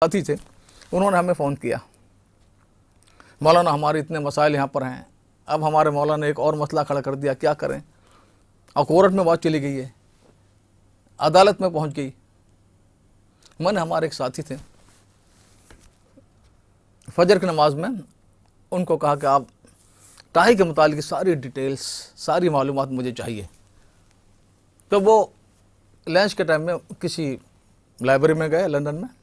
ساتھی تھے، انہوں نے ہمیں فون کیا، مولانا ہمارے اتنے مسائل یہاں پر ہیں، اب ہمارے مولانا نے ایک اور مسئلہ کھڑا کر دیا، کیا کریں؟ اور کورٹ میں بات چلی گئی ہے، عدالت میں پہنچ گئی۔ میں نے ہمارے ایک ساتھی تھے، فجر کی نماز میں ان کو کہا کہ آپ ٹائی کے متعلق ساری ڈیٹیلز، ساری معلومات مجھے چاہیے۔ تو وہ لنچ کے ٹائم میں کسی لائبریری میں گئے لندن میں،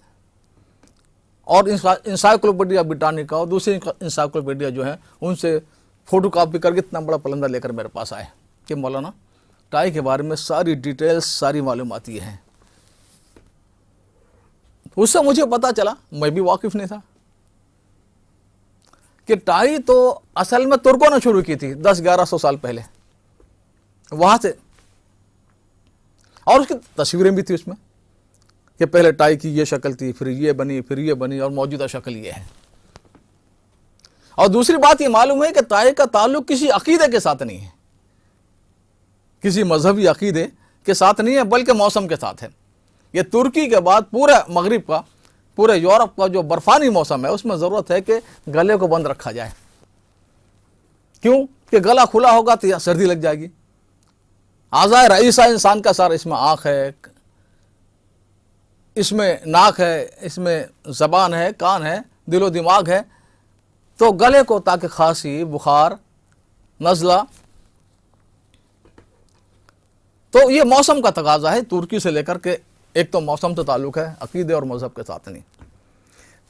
اور انسائکلوپیڈیا برٹانیکا اور دوسری انسائکلوپیڈیا جو ہیں ان سے فوٹو کاپی کر کے اتنا بڑا پلندہ لے کر میرے پاس آئے کہ مولانا ٹائی کے بارے میں ساری ڈیٹیلز، ساری معلومات یہ ہیں۔ اس سے مجھے پتا چلا، میں بھی واقف نہیں تھا، کہ ٹائی تو اصل میں ترکوں نے شروع کی تھی 10-1100 سال پہلے، وہاں سے، اور اس کی تصویریں بھی تھی اس میں کہ پہلے ٹائی کی یہ شکل تھی، پھر یہ بنی، پھر یہ بنی، اور موجودہ شکل یہ ہے۔ اور دوسری بات یہ معلوم ہے کہ ٹائی کا تعلق کسی عقیدے کے ساتھ نہیں ہے، کسی مذہبی عقیدے کے ساتھ نہیں ہے، بلکہ موسم کے ساتھ ہے۔ یہ ترکی کے بعد پورے مغرب کا، پورے یورپ کا جو برفانی موسم ہے، اس میں ضرورت ہے کہ گلے کو بند رکھا جائے۔ کیوں؟ کہ گلا کھلا ہوگا تو سردی لگ جائے گی۔ اعضائے رئیسہ انسان کا سارا، اس میں آنکھ ہے، اس میں ناک ہے، اس میں زبان ہے، کان ہے، دل و دماغ ہے، تو گلے کو تاکہ کھانسی، بخار، نزلہ، تو یہ موسم کا تقاضا ہے ترکی سے لے کر کے۔ ایک تو موسم سے تعلق ہے، عقیدے اور مذہب کے ساتھ نہیں۔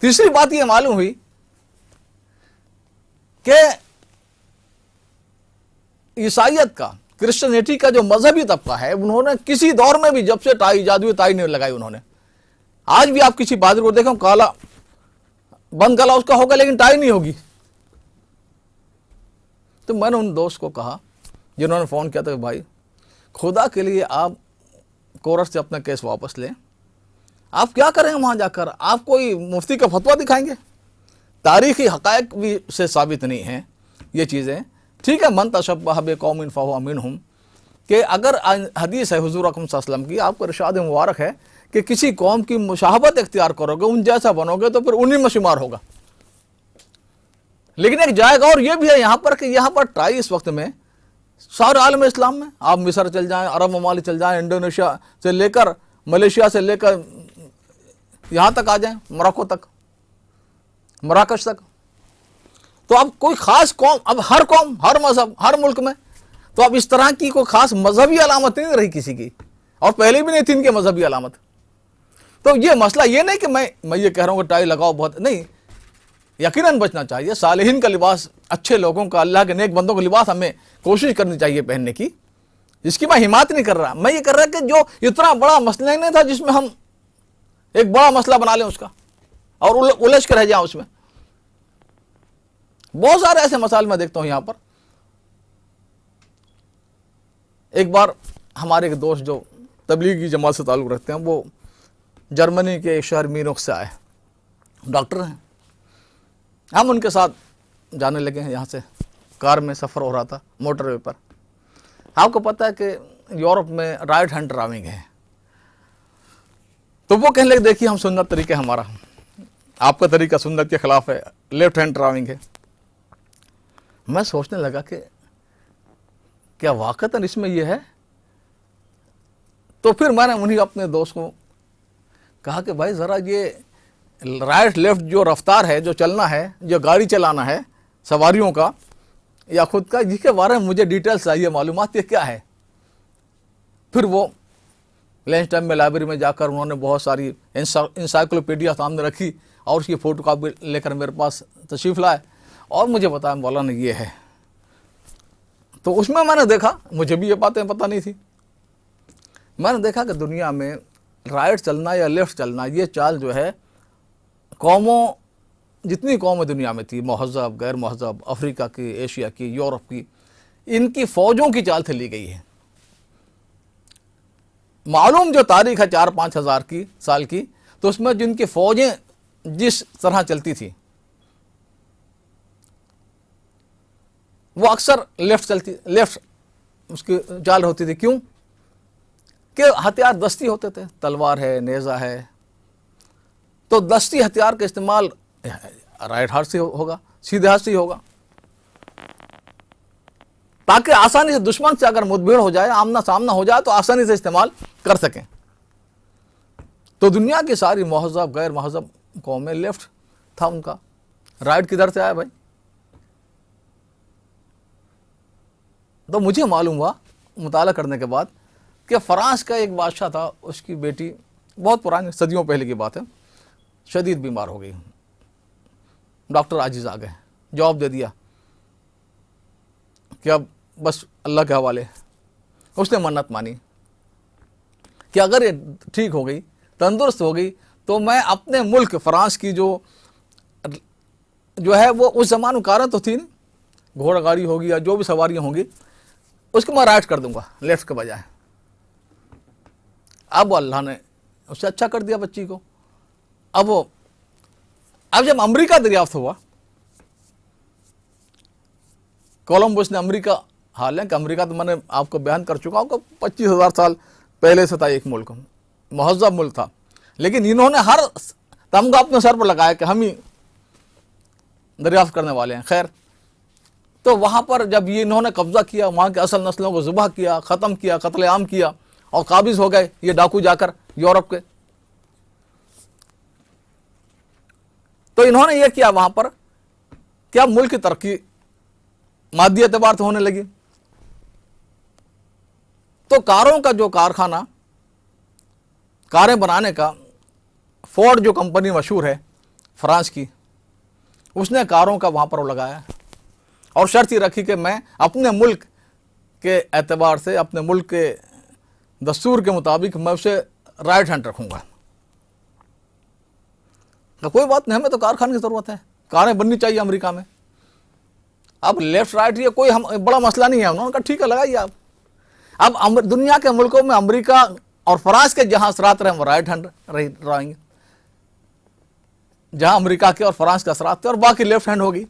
تیسری بات یہ معلوم ہوئی کہ عیسائیت کا، کرسچنیٹی کا جو مذہبی طبقہ ہے، انہوں نے کسی دور میں بھی، جب سے ٹائی ایجاد ہوئی، ٹائی نہیں لگائی انہوں نے۔ آج بھی آپ کسی پادری کو دیکھیں، کالا بند گلا اس کا ہوگا، لیکن ٹائی نہیں ہوگی۔ تو میں نے ان دوست کو کہا جنہوں نے فون کیا تھا کہ بھائی خدا کے لیے آپ کورٹ سے اپنا کیس واپس لیں، آپ کیا کریں وہاں جا کر؟ آپ کوئی مفتی کا فتویٰ دکھائیں گے؟ تاریخی حقائق بھی سے ثابت نہیں ہیں یہ چیزیں۔ ٹھیک ہے، من تشبہ بقوم فہو منہم، کہ اگر حدیث ہے حضور اکرم صلی اللہ علیہ وسلم کی، آپ کو ارشاد مبارک ہے کہ کسی قوم کی مشابہت اختیار کرو گے، ان جیسا بنو گے، تو پھر انہی میں شمار ہوگا۔ لیکن ایک جائے اور یہ بھی ہے یہاں پر کہ یہاں پر ٹائی اس وقت میں سارے عالم اسلام میں، آپ مصر چل جائیں، عرب ممالک چل جائیں، انڈونیشیا سے لے کر، ملیشیا سے لے کر یہاں تک آ جائیں، موراکو تک، مراکش تک، تو اب کوئی خاص قوم، اب ہر قوم، ہر مذہب، ہر ملک میں، تو اب اس طرح کی کوئی خاص مذہبی علامت نہیں رہی کسی کی، اور پہلے بھی نہیں تھی ان کے مذہبی علامت۔ تو یہ مسئلہ یہ نہیں کہ میں یہ کہہ رہا ہوں کہ ٹائی لگاؤ، بہت نہیں، یقیناً بچنا چاہیے۔ صالحین کا لباس، اچھے لوگوں کا، اللہ کے نیک بندوں کا لباس ہمیں کوشش کرنی چاہیے پہننے کی، اس کی میں حمایت نہیں کر رہا۔ میں یہ کر رہا کہ جو اتنا بڑا مسئلہ نہیں تھا جس میں ہم ایک بڑا مسئلہ بنا لیں اس کا، اور الجھ کے رہ جائیں اس میں۔ بہت سارے ایسے مسائل میں دیکھتا ہوں یہاں پر۔ ایک بار ہمارے ایک دوست جو تبلیغی جماعت سے تعلق رکھتے ہیں، وہ جرمنی کے ایک شہر مینوک سے آئے، ڈاکٹر ہیں۔ ہم ان کے ساتھ جانے لگے ہیں، یہاں سے کار میں سفر ہو رہا تھا موٹر وے پر۔ آپ کو پتہ ہے کہ یورپ میں رائٹ ہینڈ ڈرائیونگ ہے، تو وہ کہنے لگے دیکھیے ہم سنت طریقہ ہمارا، آپ کا طریقہ سنت کے خلاف ہے، لیفٹ ہینڈ ڈرائیونگ ہے۔ میں سوچنے لگا کہ کیا واقعتاً اس میں یہ ہے؟ تو پھر میں نے انہیں اپنے دوست کو کہا کہ بھائی ذرا یہ رائٹ لیفٹ جو رفتار ہے، جو چلنا ہے، جو گاڑی چلانا ہے سواریوں کا یا خود کا، جس کے بارے میں مجھے ڈیٹیلز چاہیے، معلومات، یہ کیا ہے؟ پھر وہ لنچ ٹائم میں لائبریری میں جا کر انہوں نے بہت ساری انسائکلوپیڈیا سامنے رکھی، اور اس کی فوٹو کاپی لے کر میرے پاس تشریف لائے، اور مجھے بتایا مولانا یہ ہے۔ تو اس میں نے دیکھا، مجھے بھی یہ باتیں پتہ نہیں تھی، میں نے دیکھا کہ دنیا میں رائٹ چلنا یا لیفٹ چلنا، یہ چال جو ہے قوموں، جتنی قومیں دنیا میں تھی، مہذب، غیر مہذب، افریقہ کی، ایشیا کی، یورپ کی، ان کی فوجوں کی چال سے لی گئی ہے۔ معلوم جو تاریخ ہے 4-5 ہزار کی سال کی، تو اس میں جن کی فوجیں جس طرح چلتی تھی وہ اکثر لیفٹ اس کی چال ہوتی تھی۔ کیوں؟ کہ ہتھیار دستی ہوتے تھے، تلوار ہے، نیزہ ہے، تو دستی ہتھیار کا استعمال رائٹ ہاتھ سے ہوگا, سیدھے ہاتھ سے ہی ہوگا, تاکہ آسانی سے دشمن سے اگر مدبھیڑ ہو جائے, آمنا سامنا ہو جائے, تو آسانی سے استعمال کر سکیں. تو دنیا کی ساری مہذب غیر مہذب قومیں لیفٹ تھا ان کا, رائٹ کدھر سے آیا بھائی؟ تو مجھے معلوم ہوا مطالعہ کرنے کے بعد کہ فرانس کا ایک بادشاہ تھا, اس کی بیٹی, بہت پرانی صدیوں پہلے کی بات ہے, شدید بیمار ہو گئی. ڈاکٹر عاجز آ گئے, جواب دے دیا کہ اب بس اللہ کے حوالے. اس نے منت مانی کہ اگر یہ ٹھیک ہو گئی, تندرست ہو گئی, تو میں اپنے ملک فرانس کی جو ہے وہ اس زمانے میں کاریں تو تھی نہیں, گھوڑا گاڑی ہوگی یا جو بھی سواریاں ہوں گی, اس کو میں رائٹ کر دوں گا لیفٹ کے بجائے. اب اللہ نے اس سے اچھا کر دیا بچی کو. اب جب امریکہ دریافت ہوا, کولمبس نے امریکہ, حالانکہ امریکہ تو میں نے آپ کو بیان کر چکا ہوں کہ 25,000 سال پہلے سے تھا, ایک ملک, مہذب ملک تھا, لیکن انہوں نے ہر تمغہ اپنے سر پر لگایا کہ ہم ہی دریافت کرنے والے ہیں. خیر, تو وہاں پر جب یہ انہوں نے قبضہ کیا, وہاں کے اصل نسلوں کو ذبح کیا, ختم کیا, قتل عام کیا, اور قابض ہو گئے یہ ڈاکو جا کر یورپ کے. تو انہوں نے یہ کیا وہاں پر کہ اب ملک کی ترقی مادی اعتبار سے ہونے لگی. تو کاروں کا جو کارخانہ, کاریں بنانے کا, فورڈ جو کمپنی مشہور ہے فرانس کی, اس نے کاروں کا وہاں پر لگایا, اور شرط یہ رکھی کہ میں اپنے ملک کے اعتبار سے, اپنے ملک کے دستور کے مطابق میں اسے رائٹ ہینڈ رکھوں گا. تو کوئی بات نہیں, ہمیں تو کارخانے کی ضرورت ہے, کاریں بننی چاہیے امریکہ میں. اب لیفٹ رائٹ یہ کوئی بڑا مسئلہ نہیں ہے. انہوں نے کہا ٹھیک ہے لگائیے آپ. اب دنیا کے ملکوں میں امریکہ اور فرانس کے جہاں اثرات رہے وہ رائٹ ہینڈ رہیں گے, جہاں امریکہ کے اور فرانس کے اثرات تھے, اور باقی لیفٹ ہینڈ ہوگی.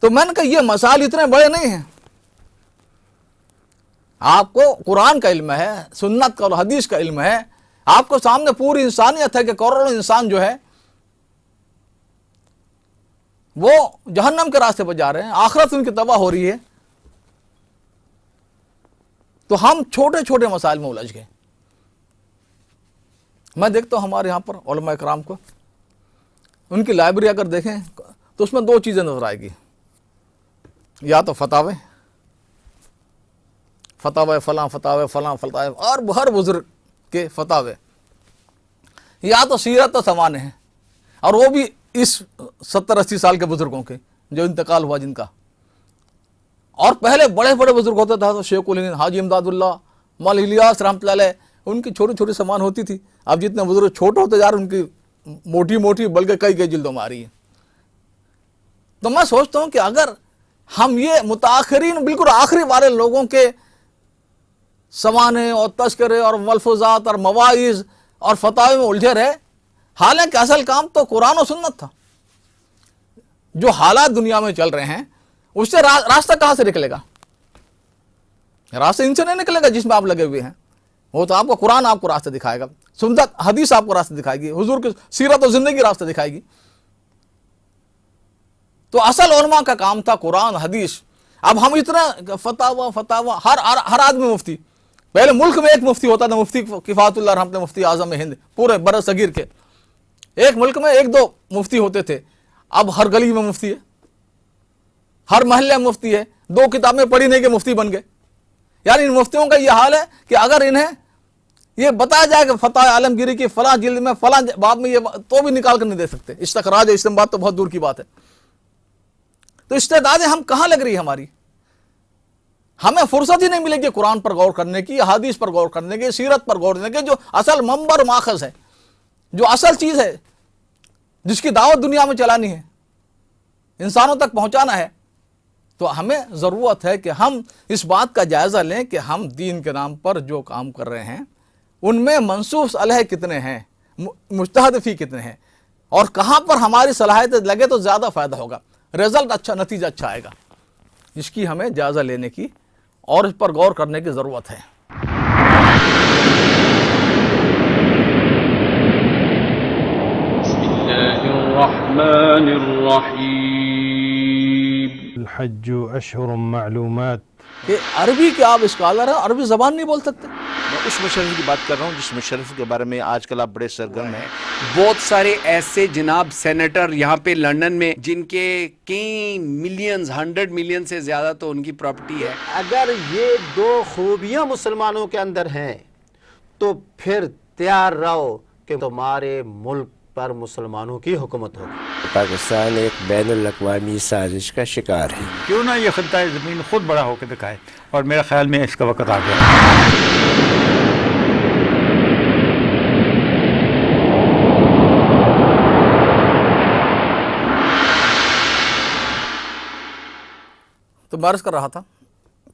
تو میں نے کہا یہ مسائل اتنے بڑے نہیں ہیں. آپ کو قرآن کا علم ہے, سنت کا اور حدیث کا علم ہے, آپ کو سامنے پوری انسانیت ہے کہ کروڑوں انسان جو ہے وہ جہنم کے راستے پر جا رہے ہیں, آخرت ان کی تباہ ہو رہی ہے. تو ہم چھوٹے چھوٹے مسائل میں الجھ گئے. میں دیکھتا ہوں ہمارے یہاں پر علماء کرام کو, ان کی لائبریری اگر دیکھیں تو اس میں دو چیزیں نظر آئے گی, یا تو فتاوے فلاں, فتاوے فلاں, فتاوے اور ہر بزرگ کے فتاوے, یا تو سیرت و سمانے ہیں, اور وہ بھی اس 70-80 سال کے بزرگوں کے جو انتقال ہوا جن کا. اور پہلے بڑے بڑے بزرگ ہوتے تھے, تو شیخ الہند, حاجی امداد اللہ, مولانا الیاس رحمۃ اللہ علیہ, ان کی چھوٹی چھوٹی سامان ہوتی تھی. اب جتنے بزرگ چھوٹے ہوتے جا رہے, ان کی موٹی موٹی بلکہ کئی جلدوں میں آ رہی ہے. تو میں سوچتا ہوں کہ اگر ہم یہ متاخرین, بالکل آخری والے لوگوں کے سوانے اور تذکرے اور ملفوظات اور مواعظ اور فتاوے میں الجھے رہے, حالانکہ اصل کام تو قرآن و سنت تھا. جو حالات دنیا میں چل رہے ہیں اس سے راستہ کہاں سے نکلے گا؟ راستہ ان سے نہیں نکلے گا جس میں آپ لگے ہوئے ہیں. وہ تو آپ کو قرآن آپ کو راستہ دکھائے گا, سنت حدیث آپ کو راستہ دکھائے گی, حضور کی سیرت و زندگی راستہ دکھائے گی. تو اصل علماء کا کام تھا قرآن حدیث. اب ہم اتنا فتاوا ہر آدمی مفتی. پہلے ملک میں ایک مفتی ہوتا تھا, مفتی کفایت اللہ رحمۃ اللہ, مفتی اعظم ہند پورے بر صغیر کے. ایک ملک میں 1-2 مفتی ہوتے تھے. اب ہر گلی میں مفتی ہے, ہر محلے میں مفتی ہے, 2 کتابیں پڑھی نہیں کہ مفتی بن گئے. یعنی ان مفتیوں کا یہ حال ہے کہ اگر انہیں یہ بتایا جائے کہ فتح عالمگیری کی فلاں جلد میں فلاں باب میں, یہ تو بھی نکال کر نہیں دے سکتے. استخراج استنباط تو بہت دور کی بات ہے. تو استعدادیں ہم کہاں لگ رہی ہے ہماری؟ ہمیں فرصت ہی نہیں ملے گی قرآن پر غور کرنے کی, حدیث پر غور کرنے کی, سیرت پر غور کرنے کی, جو اصل منبر ماخذ ہے, جو اصل چیز ہے جس کی دعوت دنیا میں چلانی ہے, انسانوں تک پہنچانا ہے. تو ہمیں ضرورت ہے کہ ہم اس بات کا جائزہ لیں کہ ہم دین کے نام پر جو کام کر رہے ہیں ان میں منصوص علیہ کتنے ہیں, مجتہد فی کتنے ہیں, اور کہاں پر ہماری صلاحیت لگے تو زیادہ فائدہ ہوگا, رزلٹ اچھا, نتیجہ اچھا آئے گا. اس کی ہمیں جائزہ لینے کی اور اس پر غور کرنے کی ضرورت ہے. الرحمن الرحيم. الحج أشهر معلومات. کہ عربی کے آپ اسکالر ہیں، عربی زبان نہیں بول سکتے. میں اس مشرف کی بات کر رہا ہوں جس مشرف کے بارے میں آج کل آپ بڑے سرگرم ہیں. بہت سارے ایسے جناب سینیٹر یہاں پہ لندن میں جن کے کئی ملینز 100 ملین سے زیادہ تو ان کی پراپرٹی ہے. اگر یہ دو خوبیاں مسلمانوں کے اندر ہیں تو پھر تیار رہو کہ تمہارے ملک پر مسلمانوں کی حکومت ہوگی. پاکستان ایک بین الاقوامی سازش کا شکار ہے. کیوں نہ یہ خطۂ زمین خود بڑا ہو کے دکھائے، اور میرے خیال میں اس کا وقت آ گیا. تو میں عرض کر رہا تھا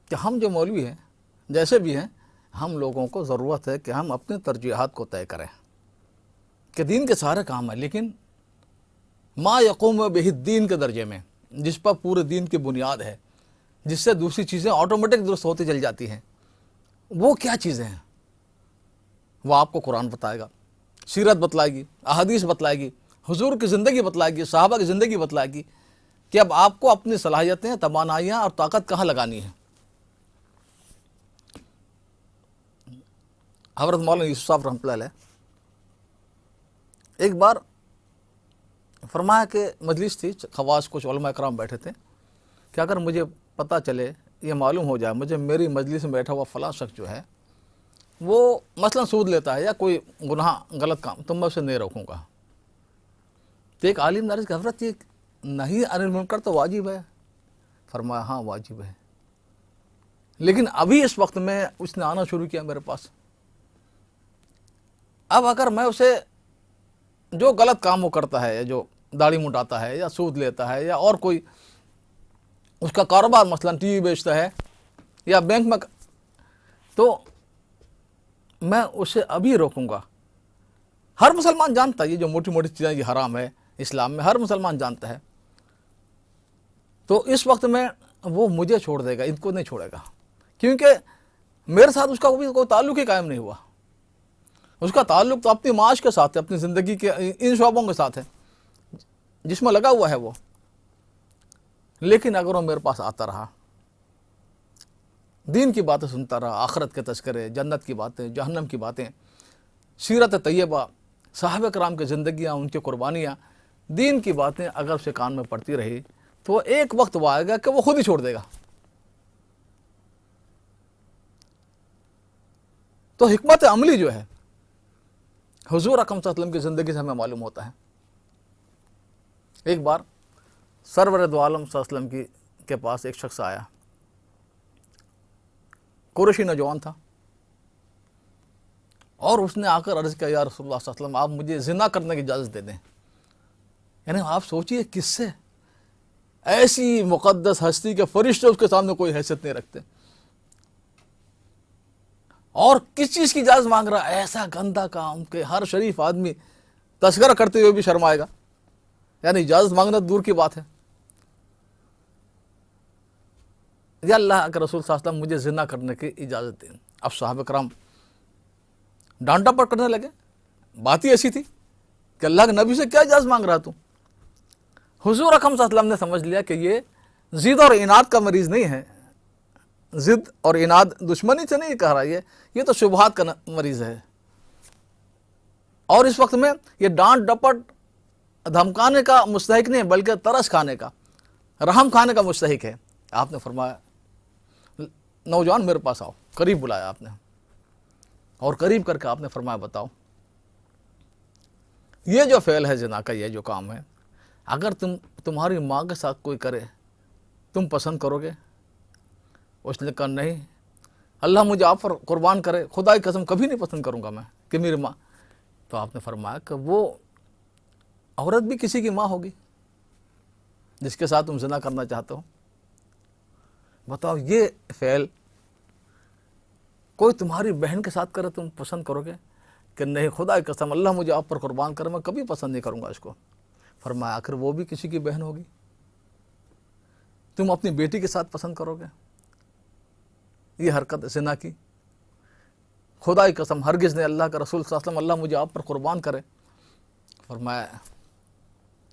کہ ہم جو مولوی ہیں جیسے بھی ہیں، ہم لوگوں کو ضرورت ہے کہ ہم اپنے ترجیحات کو طے کریں کہ دین کے سارے کام ہیں، لیکن ما یقوم بہ الدین کے درجے میں، جس پر پورے دین کی بنیاد ہے، جس سے دوسری چیزیں آٹومیٹک درست ہوتی چل جاتی ہیں، وہ کیا چیزیں ہیں؟ وہ آپ کو قرآن بتائے گا، سیرت بتلائے گی، احادیث بتلائے گی، حضور کی زندگی بتلائے گی، صحابہ کی زندگی بتلائے گی کہ اب آپ کو اپنی صلاحیتیں، توانائیاں اور طاقت کہاں لگانی ہے. حضرت مولانا یوسف صاحب رحمۃ اللہ علیہ ایک بار فرمایا کہ مجلس تھی، خواص کچھ علماء کرام بیٹھے تھے، کہ اگر مجھے پتہ چلے، یہ معلوم ہو جائے مجھے میری مجلس میں بیٹھا ہوا فلاں شخص جو ہے وہ مثلا سود لیتا ہے یا کوئی گناہ غلط کام، تو میں اسے نہیں روکوں گا. تو ایک عالم نے عرض کہ حضرت یہ نہیں عن المنکر تو واجب ہے. فرمایا ہاں واجب ہے، لیکن ابھی اس وقت میں اس نے آنا شروع کیا میرے پاس. اب اگر میں اسے جو غلط کام وہ کرتا ہے، یا جو داڑھی منڈاتا ہے یا سود لیتا ہے یا اور کوئی اس کا کاروبار مثلا ٹی وی بیچتا ہے یا بینک میں، تو میں اسے ابھی روکوں گا. ہر مسلمان جانتا ہے یہ جو موٹی موٹی چیزیں یہ حرام ہے اسلام میں، ہر مسلمان جانتا ہے. تو اس وقت میں وہ مجھے چھوڑ دے گا، ان کو نہیں چھوڑے گا، کیونکہ میرے ساتھ اس کا کوئی تعلق ہی قائم نہیں ہوا. اس کا تعلق تو اپنی معاش کے ساتھ ہے، اپنی زندگی کے ان شعبوں کے ساتھ ہے جس میں لگا ہوا ہے وہ. لیکن اگر وہ میرے پاس آتا رہا، دین کی باتیں سنتا رہا، آخرت کے تذکرے، جنت کی باتیں، جہنم کی باتیں، سیرت طیبہ، صحابہ کرام کی زندگیاں، ان کی قربانیاں، دین کی باتیں اگر اسے کان میں پڑتی رہی تو ایک وقت وہ آئے گا کہ وہ خود ہی چھوڑ دے گا. تو حکمت عملی جو ہے حضور اکرم صلی اللہ علیہ وسلم کی زندگی سے ہمیں معلوم ہوتا ہے. ایک بار سرور دو عالم صلی اللہ علیہ وسلم کے پاس ایک شخص آیا، قریشی نوجوان تھا، اور اس نے آ کر عرض کیا یا رسول اللہ صلی اللہ علیہ وسلم آپ مجھے زنا کرنے کی اجازت دے دیں. یعنی آپ سوچئے کس سے، ایسی مقدس ہستی کے فرشتے اس کے سامنے کوئی حیثیت نہیں رکھتے، اور کس چیز کی اجازت مانگ رہا ہے؟ ایسا گندا کام کہ ہر شریف آدمی تذکرہ کرتے ہوئے بھی شرمائے گا، یعنی اجازت مانگنا دور کی بات ہے. یا اللہ کے رسول صلی اللہ علیہ وسلم مجھے زنا کرنے کی اجازت دیں. اب صحابہ کرام ڈانٹا پٹ کرنے لگے. بات ہی ایسی تھی کہ اللہ کے نبی سے کیا اجازت مانگ رہا تو. حضور اکرم صلی اللہ علیہ وسلم نے سمجھ لیا کہ یہ ضد اور اناد کا مریض نہیں ہے، ضد اور اناد دشمنی سے نہیں کہہ رہا، یہ تو شبہات کا مریض ہے. اور اس وقت میں یہ ڈانٹ ڈپٹ دھمکانے کا مستحق نہیں بلکہ ترس کھانے کا، رحم کھانے کا مستحق ہے. آپ نے فرمایا نوجوان میرے پاس آؤ. قریب بلایا آپ نے، اور قریب کر کے آپ نے فرمایا بتاؤ یہ جو فعل ہے زنا کا، یہ جو کام ہے، اگر تمہاری ماں کے ساتھ کوئی کرے تم پسند کرو گے؟ اس نے کہا نہیں، اللہ مجھے آپ پر قربان کرے، خدا کی قسم کبھی نہیں پسند کروں گا میں کہ میری ماں. تو آپ نے فرمایا کہ وہ عورت بھی کسی کی ماں ہوگی جس کے ساتھ تم زنا کرنا چاہتے ہو. بتاؤ یہ فعل کوئی تمہاری بہن کے ساتھ کرے تم پسند کرو گے؟ کہ نہیں، خدا کی قسم اللہ مجھے آپ پر قربان کرے میں کبھی پسند نہیں کروں گا اس کو. فرمایا آخر وہ بھی کسی کی بہن ہوگی، تم اپنی بیٹی کے ساتھ پسند کرو گے یہ حرکت زنا کی؟ خدا کی قسم ہرگز نہیں، اللہ کا رسول صلی اللہ علیہ وسلم اللہ مجھے آپ پر قربان کرے. فرمایا